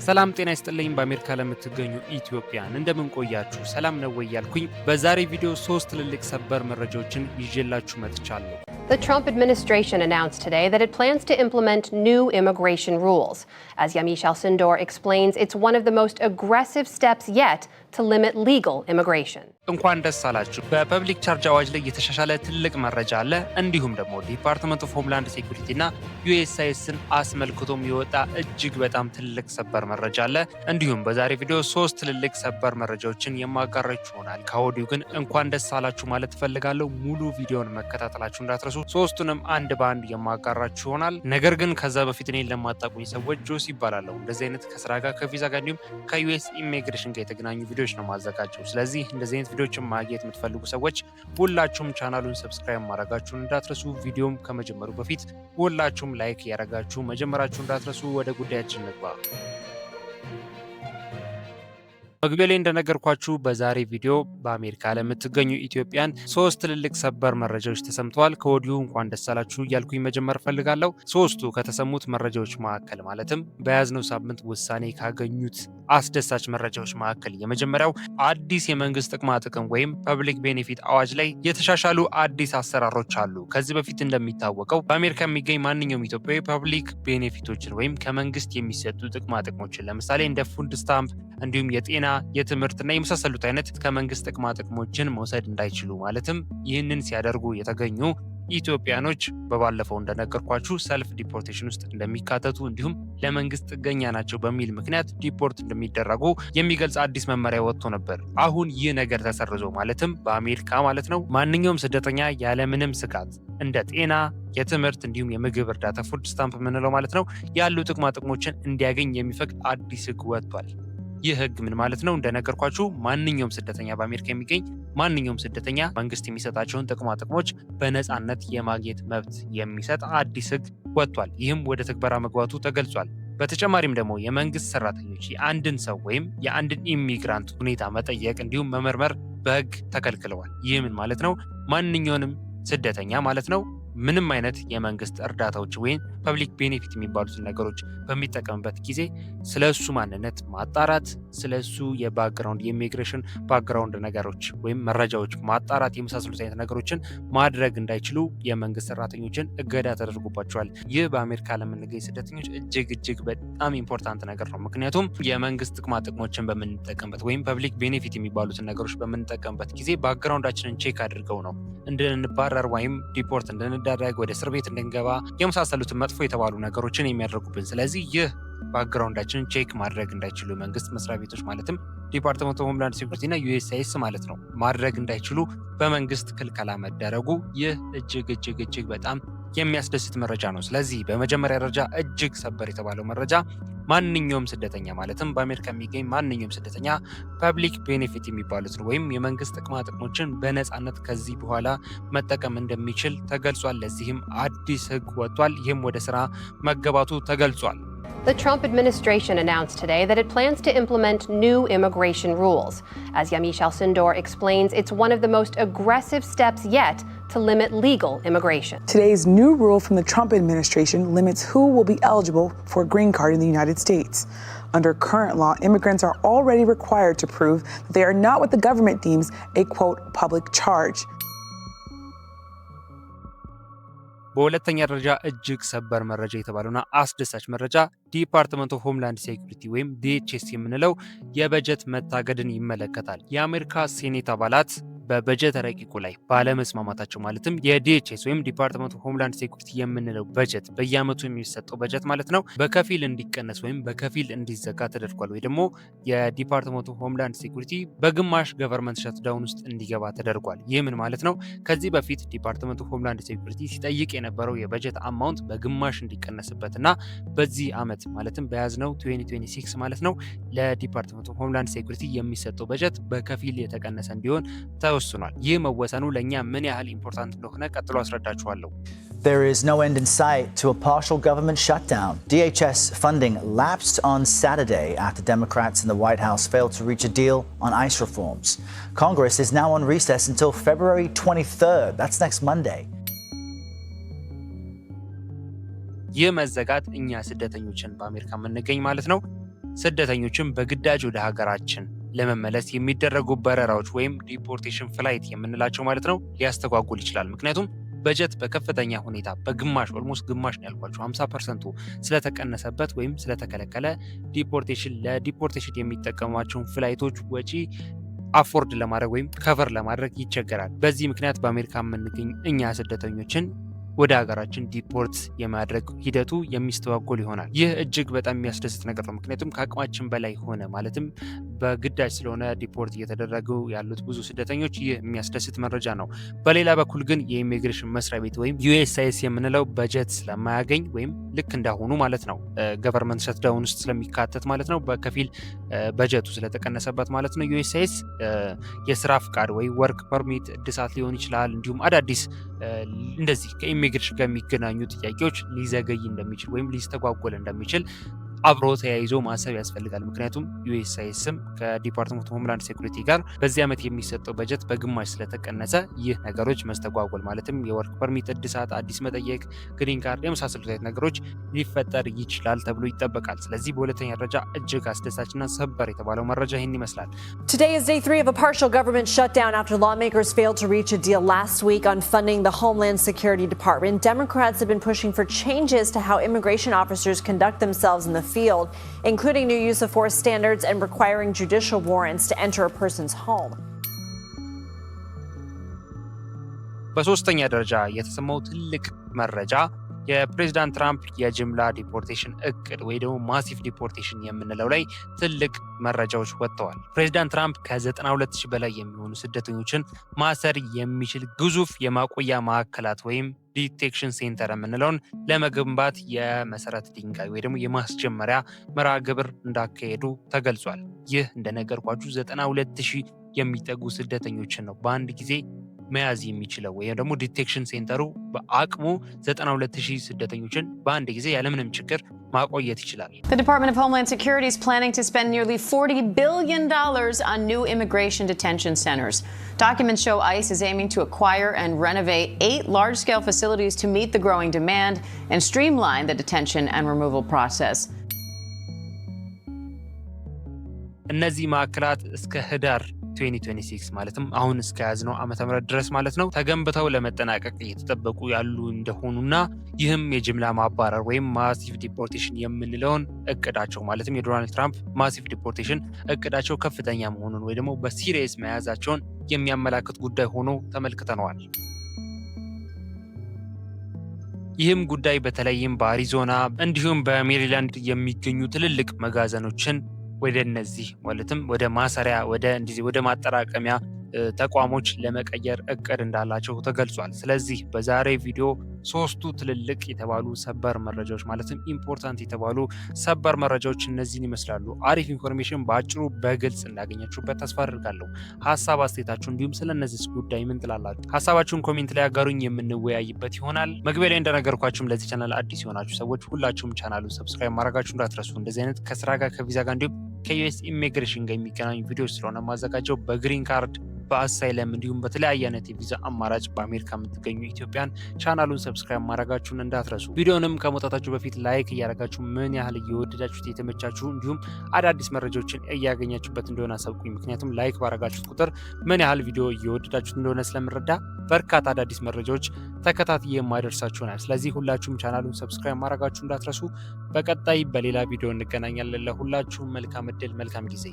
ሰላም ጤና ይስጥልኝ በአሜሪካ ለምትገኙ ኢትዮጵያን እንደምን ቆያችሁ ሰላም ነው ወይ ያልኩኝ በዛሬ ቪዲዮ 3 ትልልቅ ሰበር መረጃዎችን ይዤላችሁ መጥቻለሁ። The Trump administration announced today that it plans to implement new immigration rules. As Yamiche Alcindor explains, it's one of the most aggressive steps yet to limit legal immigration. እንኳን ደስ አላችሁ። በፐብሊክ ቻርጅ አዋጅ ላይ የተሻሻለ ትልቅ መረጃ አለ። እንዲሁም ደግሞ ዲፓርትመንት ኦፍ ሆምላንድ ሴኩሪቲ እና ዩኤስሲአይኤስን አስመልክቶም የወጣ እጅግ በጣም ትልቅ ሰበር መረጃ አለ። እንዲሁም በዛሬ ቪዲዮ 3 ትልልቅ ሰበር መረጃዎችን የማጋራችሁ ይሆናል። ከወዲሁ ግን እንኳን ደስ አላችሁ ማለት ፈልጋለሁ። ሙሉ ቪዲዮን መከታተላችሁ እንዳትረሱ። ሶስቱንም አንድ በአንድ የማጋራችሁ ይሆናል። ነገር ግን ከዛ በፊት እኔን ለማጣቁኝ ሰዎች ጆስ ይባላለሁ። እንደዚህ አይነት ከስራ ጋር ከቪዛ ጋር እንዲሁም ከዩኤስ ኢሚግሬሽን ጋር የተገናኙ ቪዲዮዎች ነው ማዘጋጀው። ስለዚህ እንደዚህ አይነት ቪዲዮዎችን ማግኘት የምትፈልጉ ሰዎች ሁላችሁም ቻናሉን ሰብስክራይብ ማድረጋችሁን እንዳትረሱ። ቪዲዮም ከመጀመሩ በፊት ሁላችሁም ላይክ ያደረጋችሁ መጀመራችሁ እንዳትረሱ። ወደ ጉዳያችን እንግባ። መግቢያ ላይ እንደነገርኳችሁ በዛሬ ቪዲዮ በአሜሪካ ለምትገኙ ኢትዮጵያን 3 ትልልቅ ሰበር መረጃዎች ተሰምተዋል። ከወዲሁ እንኳን ደስ አላችሁ እያልኩኝ መጀመር ፈልጋለሁ። ሶስቱ ከተሰሙት መረጃዎች መካከል ማለትም በያዝነው ሳምንት ውሳኔ ካገኙት አስደሳች መረጃዎች መካከል የመጀመሪያው አዲስ የመንግስት ጥቅማ ጥቅም ወይም ፐብሊክ ቤኔፊት አዋጅ ላይ የተሻሻሉ አዲስ አሰራሮች አሉ። ከዚህ በፊት እንደሚታወቀው በአሜሪካ የሚገኝ ማንኛውም ኢትዮጵያዊ ፐብሊክ ቤኔፊቶችን ወይም ከመንግስት የሚሰጡ ጥቅማ ጥቅሞችን ለምሳሌ እንደ ፉድ ስታምፕ እንዲሁም የጤና የትምህርትና የመሳሰሉት አይነት ከመንግስት ጥቅማ ጥቅሞችን መውሰድ እንዳይችሉ ማለትም ይህንን ሲያደርጉ የተገኙ ኢትዮጵያኖች በባለፈው እንደነገርኳችሁ ሰልፍ ዲፖርቴሽን ውስጥ እንደሚካተቱ እንዲሁም ለመንግስት ጥገኛ ናቸው በሚል ምክንያት ዲፖርት እንደሚደረጉ የሚገልጽ አዲስ መመሪያ ወጥቶ ነበር። አሁን ይህ ነገር ተሰርዞ ማለትም በአሜሪካ ማለት ነው ማንኛውም ስደተኛ ያለምንም ስጋት እንደ ጤና የትምህርት እንዲሁም የምግብ እርዳታ ፉድ ስታምፕ የምንለው ማለት ነው ያሉ ጥቅማ ጥቅሞችን እንዲያገኝ የሚፈቅድ አዲስ ህግ ወጥቷል። ይህ ህግ ምን ማለት ነው? እንደነገርኳችሁ ማንኛውም ስደተኛ በአሜሪካ የሚገኝ ማንኛውም ስደተኛ መንግስት የሚሰጣቸውን ጥቅማ ጥቅሞች በነፃነት የማግኘት መብት የሚሰጥ አዲስ ህግ ወጥቷል። ይህም ወደ ትግበራ መግባቱ ተገልጿል። በተጨማሪም ደግሞ የመንግስት ሰራተኞች የአንድን ሰው ወይም የአንድን ኢሚግራንት ሁኔታ መጠየቅ እንዲሁም መመርመር በህግ ተከልክለዋል። ይህ ምን ማለት ነው? ማንኛውንም ስደተኛ ማለት ነው ምንም አይነት የመንግስት እርዳታዎች ወይም ፐብሊክ ቤኔፊት የሚባሉትን ነገሮች በሚጠቀምበት ጊዜ ስለሱ ማንነት ማጣራት፣ ስለሱ የባክግራውንድ የኢሚግሬሽን ባክግራውንድ ነገሮች ወይም መረጃዎች ማጣራት የመሳሰሉት አይነት ነገሮችን ማድረግ እንዳይችሉ የመንግስት ሰራተኞችን እገዳ ተደርጎባቸዋል። ይህ በአሜሪካ ለምንገኝ ስደተኞች እጅግ በጣም ኢምፖርታንት ነገር ነው። ምክንያቱም የመንግስት ጥቅማ ጥቅሞችን በምንጠቀምበት ወይም ፐብሊክ ቤኔፊት የሚባሉትን ነገሮች በምንጠቀምበት ጊዜ ባክግራውንዳችንን ቼክ አድርገው ነው እንድንባረር ወይም ዲፖርት እንድንደረግ ወደ እስር ቤት እንድንገባ የመሳሰሉትን መጥፎ የተባሉ ነገሮችን የሚያደርጉብን። ስለዚህ ይህ ባክግራውንዳችንን ቼክ ማድረግ እንዳይችሉ መንግስት መስሪያ ቤቶች ማለትም ዲፓርትመንት ኦፍ ሆምላንድ ሴኩሪቲ እና ዩኤስሲአይኤስ ማለት ነው ማድረግ እንዳይችሉ በመንግስት ክልከላ መደረጉ ይህ እጅግ በጣም የሚያስደስት መረጃ ነው። ስለዚህ በመጀመሪያ ደረጃ እጅግ ሰበር የተባለው መረጃ ማንኛውም ስደተኛ ማለትም በአሜሪካ የሚገኝ ማንኛውም ስደተኛ ፐብሊክ ቤኔፊት የሚባሉትን ወይም የመንግስት ጥቅማ ጥቅሞችን በነፃነት ከዚህ በኋላ መጠቀም እንደሚችል ተገልጿል። ለዚህም አዲስ ህግ ወጥቷል። ይህም ወደ ስራ መገባቱ ተገልጿል። The Trump administration announced today that it plans to implement new immigration rules. As Yamiche Alcindor explains, it's one of the most aggressive steps yet to limit legal immigration. Today's new rule from the Trump administration limits who will be eligible for a green card in the United States. Under current law, immigrants are already required to prove that they are not what the government deems a, quote, public charge. በሁለተኛ ደረጃ እጅግ ሰበር መረጃ የተባለውና አስደሳች መረጃ ዲፓርትመንት ኦፍ ሆምላንድ ሴኩሪቲ ወይም ዲኤችኤስ የምንለው የበጀት መታገድን ይመለከታል። የአሜሪካ ሴኔት አባላት በበጀት ረቂቁ ላይ ባለመስማማታቸው ማለትም የዲኤችኤስ ወይም ዲፓርትመንት ኦፍ ሆምላንድ ሴኩሪቲ የምንለው በጀት በየአመቱ የሚሰጠው በጀት ማለት ነው በከፊል እንዲቀነስ ወይም በከፊል እንዲዘጋ ተደርጓል። ወይ ደግሞ የዲፓርትመንት ኦፍ ሆምላንድ ሴኩሪቲ በግማሽ ገቨርንመንት ሸትዳውን ውስጥ እንዲገባ ተደርጓል። ይህ ምን ማለት ነው? ከዚህ በፊት ዲፓርትመንት ኦፍ ሆምላንድ ሴኩሪቲ ሲጠይቅ የነበረው የበጀት አማውንት በግማሽ እንዲቀነስበትና በዚህ አመት ማለትም በያዝነው 2026 ማለት ነው ለዲፓርትመንት ኦፍ ሆምላንድ ሴኩሪቲ የሚሰጠው በጀት በከፊል የተቀነሰ እንዲሆን ተወስኗል። ይህ መወሰኑ ለኛ ምን ያህል ኢምፖርታንት እንደሆነ ቀጥሎ አስረዳችኋለሁ። There is no end in sight to a partial government shutdown. DHS funding lapsed on Saturday after Democrats in the White House failed to reach a deal on ICE reforms. Congress is now on recess until February 23rd. That's next Monday. ይህ መዘጋት እኛ ስደተኞችን በአሜሪካ የምንገኝ ማለት ነው ስደተኞችን በግዳጅ ወደ ሀገራችን ለመመለስ የሚደረጉ በረራዎች ወይም ዲፖርቴሽን ፍላይት የምንላቸው ማለት ነው ሊያስተጓጉል ይችላል። ምክንያቱም በጀት በከፍተኛ ሁኔታ በግማሽ ኦልሞስት ግማሽ ነው ያልኳቸው 50% ስለተቀነሰበት ወይም ስለተከለከለ ለዲፖርቴሽን የሚጠቀሟቸውን ፍላይቶች ወጪ አፎርድ ለማድረግ ወይም ከቨር ለማድረግ ይቸገራል። በዚህ ምክንያት በአሜሪካ የምንገኝ እኛ ስደተኞችን ወደ ሀገራችን ዲፖርት የማድረግ ሂደቱ የሚስተዋጎል ይሆናል። ይህ እጅግ በጣም የሚያስደስት ነገር ነው። ምክንያቱም ከአቅማችን በላይ ሆነ ማለትም በግዳጅ ስለሆነ ዲፖርት እየተደረጉ ያሉት ብዙ ስደተኞች ይህ የሚያስደስት መረጃ ነው። በሌላ በኩል ግን የኢሚግሬሽን መስሪያ ቤት ወይም USCIS የምንለው በጀት ስለማያገኝ ወይም ልክ እንዳሁኑ ማለት ነው ገቨርንመንት ሸትዳውን ውስጥ ስለሚካተት ማለት ነው በከፊል በጀቱ ስለተቀነሰበት ማለት ነው USCIS የስራ ፍቃድ ወይ ወርክ ፐርሚት እድሳት ሊሆን ይችላል እንዲሁም አዳዲስ እንደዚህ ከኢሚግሬሽን ጋር የሚገናኙ ጥያቄዎች ሊዘገይ እንደሚችል ወይም ሊስተጓጎል እንደሚችል አብሮ ተያይዞ ማሰብ ያስፈልጋል። ምክንያቱም USCISም ከዲፓርትመንት ኦፍ ሆምላንድ ሴኩሪቲ ጋር በዚህ ዓመት የሚሰጠው በጀት በግማሽ ስለተቀነሰ ይህ ነገሮች መስተጓጎል ማለትም የወርክ ፐርሚት እድሳት፣ አዲስ መጠየቅ፣ ግሪን ካርድ የመሳሰሉት አይነት ነገሮች ሊፈጠር ይችላል ተብሎ ይጠበቃል። ስለዚህ በሁለተኛ ደረጃ እጅግ አስደሳችና ሰበር የተባለው መረጃ ይህን ይመስላል። Today is day 3 of a partial government shutdown after lawmakers failed to reach a deal last week on funding the Homeland Security Department. Democrats have been pushing for changes to how immigration officers conduct themselves in the field, including new use of force standards and requiring judicial warrants to enter a person's home. በሶስተኛ ደረጃ የተሰማው ትልቅ መረጃ የፕሬዝዳንት ትራምፕ የጅምላ ዲፖርቴሽን እቅድ ወይ ደግሞ ማሲቭ ዲፖርቴሽን የምንለው ላይ ትልቅ መረጃዎች ወጥተዋል። ፕሬዝዳንት ትራምፕ ከ92000 በላይ የሚሆኑ ስደተኞችን ማሰር የሚችል ግዙፍ የማቆያ ማዕከላት ወይም ዲቴክሽን ሴንተር የምንለውን ለመገንባት የመሰረት ድንጋይ ወይ ደግሞ የማስጀመሪያ መርሃ ግብር እንዳካሄዱ ተገልጿል። ይህ እንደነገርኳችሁ 92000 የሚጠጉ ስደተኞችን ነው በአንድ ጊዜ መያዝ የሚችለው ወይም ደግሞ ዲቴክሽን ሴንተሩ በአቅሙ 92000 ስደተኞችን በአንድ ጊዜ ያለምንም ችግር ማቆየት ይችላል። The Department of Homeland Security is planning to spend nearly $40 billion on new immigration detention centers. Documents show ICE is aiming to acquire and renovate 8 large-scale facilities to meet the growing demand and streamline the detention and removal process. እነዚህ ማዕከላት እስከ ህዳር 2026 ማለትም አሁን እስከ ያዝነው ዓመተ ምህረት ድረስ ማለት ነው ተገንብተው ለመጠናቀቅ እየተጠበቁ ያሉ እንደሆኑና ይህም የጅምላ ማባረር ወይም ማሲቭ ዲፖርቴሽን የምንለውን እቅዳቸው ማለትም የዶናልድ ትራምፕ ማሲቭ ዲፖርቴሽን እቅዳቸው ከፍተኛ መሆኑን ወይ ደግሞ በሲሪየስ መያዛቸውን የሚያመላክት ጉዳይ ሆኖ ተመልክተነዋል። ይህም ጉዳይ በተለይም በአሪዞና እንዲሁም በሜሪላንድ የሚገኙ ትልልቅ መጋዘኖችን ወደ እነዚህ ማለትም ወደ ማሰሪያ ወደ ማጠራቀሚያ ተቋሞች ለመቀየር እቅድ እንዳላቸው ተገልጿል። ስለዚህ በዛሬ ቪዲዮ ሶስቱ ትልልቅ የተባሉ ሰበር መረጃዎች ማለትም ኢምፖርታንት የተባሉ ሰበር መረጃዎች እነዚህን ይመስላሉ። አሪፍ ኢንፎርሜሽን በአጭሩ በግልጽ እንዳገኛችሁበት ተስፋ አድርጋለሁ። ሀሳብ አስተያየታችሁ እንዲሁም ስለነዚህ ጉዳይ ምን ትላላችሁ? ሀሳባችሁን ኮሜንት ላይ አጋሩኝ፣ የምንወያይበት ይሆናል። መግቢያ ላይ እንደነገርኳችሁም ለዚህ ቻናል አዲስ የሆናችሁ ሰዎች ሁላችሁም ቻናሉን ሰብስክራይብ ማድረጋችሁ እንዳትረሱ። እንደዚህ አይነት ከስራ ጋር ከቪዛ ጋር እንዲሁም ከዩኤስ ኢሚግሬሽን ጋር የሚገናኙ ቪዲዮዎች ስለሆነ ማዘጋጀው በግሪን ካርድ በአሳይለም እንዲሁም በተለያየ አይነት የቪዛ አማራጭ በአሜሪካ የምትገኙ ኢትዮጵያን ቻናሉን ሰብስክራይብ ማድረጋችሁን እንዳትረሱ። ቪዲዮንም ከመውጣታችሁ በፊት ላይክ እያደረጋችሁ ምን ያህል እየወደዳችሁት የተመቻችሁ እንዲሁም አዳዲስ መረጃዎችን እያገኛችሁበት እንደሆነ አሳውቁኝ። ምክንያቱም ላይክ ባረጋችሁት ቁጥር ምን ያህል ቪዲዮ እየወደዳችሁት እንደሆነ ስለምረዳ በርካታ አዳዲስ መረጃዎች ተከታትዬ የማደርሳችሁ ነው። ስለዚህ ሁላችሁም ቻናሉን ሰብስክራይብ ማድረጋችሁ እንዳትረሱ። በቀጣይ በሌላ ቪዲዮ እንገናኛለን። ለሁላችሁም መልካም እድል፣ መልካም ጊዜ።